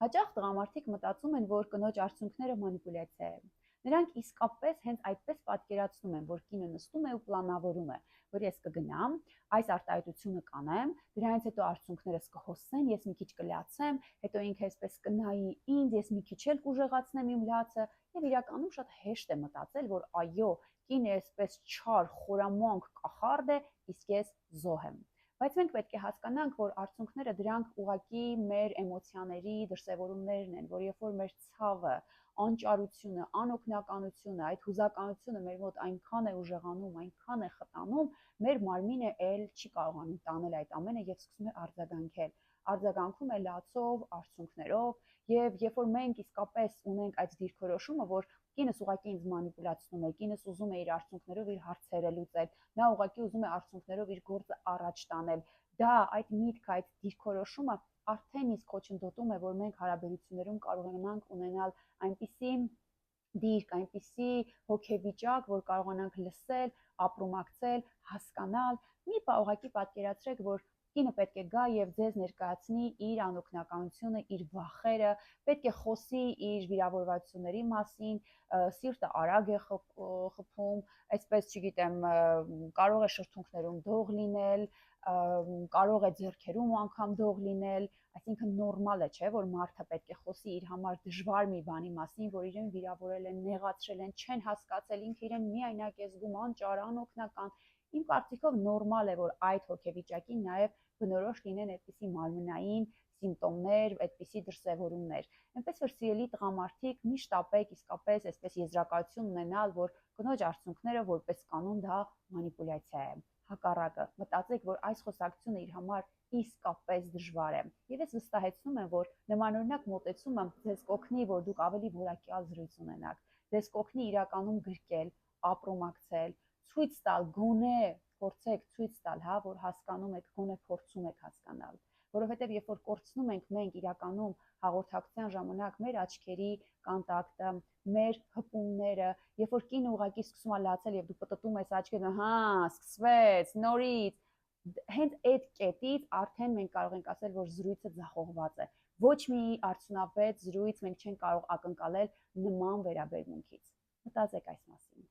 Հաճախ տղամարդիկ մտածում են, որ կնոջ արդյունքները մանիպուլյացիա է։ Նրանք իսկապես հենց այդպես պատկերացնում են, որ կինը նստում է ու պլանավորում է, որ ես կգնամ, այս արտահայտությունը կանեմ, դրանից հետո արդյունքներս կհոսեն, ես մի քիչ կլացեմ, հետո ինքը այսպես կնայի ինձ, ես մի քիչ էլ կուժեղացնեմ իմ լացը, եւ իրականում շատ հեշտ է մտածել, որ այո, կինը այսպես չար, խորամանկ կախարդ է, իսկ ես զոհ եմ։ Բայց մենք պետք է հասկանանք, որ արդյունքները դրանք ուղղակի մեր էմոցիաների դրսևորումներն են, որ երբ որ մեր ցավը, անճարությունը, անօգնականությունը, այդ հուզականությունը մեր մոտ այնքան է ուժեղանում, այնքան է խտանում, մեր մարմինը էլ չի կարողանում տանել այդ ամենը եւ սկսում է արձագանքել։ Արձագանքում է լացով, արդյունքներով, եւ երբ որ մենք իսկապես ունենք այդ դիրքորոշումը, որ կինս ուղղակի ինձ մանիպուլացնում է, կինս ուզում է իր արդյունքներով իր հարցերը լուծել, նա ուղղակի ուզում է արդյունքներով իր գործը առաջ տանել, դա այդ միտքը, այդ դիրքորոշումը արդեն իսկ խոչընդոտում է, որ մենք հարաբերություններում կարողանանք ունենալ այնպիսի դիրք, այնպիսի հոգեվիճակ, որ կարողանանք լսել, ապրումակցել, հասկանալ։ Մի բան ուղղակի պատկերացրեք, որ կինը պետք է գա եւ ձեզ ներկայացնի իր անօգնականությունը, իր վախերը, պետք է խոսի իր վիրավորվածությունների մասին, սիրտը արագ է խփում, այսպես չգիտեմ, կարող է շրթունքներում դող լինել, կարող է ձեռքերում անգամ դող լինել, այսինքն նորմալ է, չէ, որ մարդը պետք է խոսի իր համար դժվար մի բանի մասին, որ իրեն վիրավորել են, նեղացրել են, չեն հասկացել, ինքը իրեն միայնակ է զգում, անճար, անօգնական։ Իմ կարծիքով նորմալ է, որ այդ հոգեվիճակին նաև բնորոշ լինեն այդպիսի մարմնային սիմպտոմներ, այդպիսի դրսևորումներ։ Այնպես որ սիրելի տղամարդիկ, մի շտապեք իսկապես այսպես եզրակացություն ունենալ, որ կնոջ արդյունքները որպես կանոն դա մանիպուլյացիա է։ Հակառակը, մտածեք, որ այս խոսակցությունը իր համար իսկապես դժվար է։ Եվ ես վստահեցնում եմ, որ նմանօրինակ մոտեցումը ձեզ կօգնի, որ դուք ավելի որակյալ զրույց ունենաք։ Ձեզ կօգնի իրականում գրկել, ապրումակցել, ցույց տալ, գոնե փորձեք ցույց տալ, հա, որ հասկանում եք, գոնե փորձում եք հասկանալ, որովհետև երբ որ կորցնում ենք մենք իրականում հաղորդակցության ժամանակ մեր աչքերի կոնտակտը, մեր հպումները, երբ որ կինը ուղղակի սկսում է լացել եւ դու պտտում ես աչքերը, հա, սկսվեց, նորից, հենց այդ կետից արդեն մենք կարող ենք ասել, որ զրույցը ձախողված է։ Ոչ մի արդյունավետ զրույց մենք չենք կարող ակնկալել նման վերաբերմունքից։ Մտածեք այս մասին։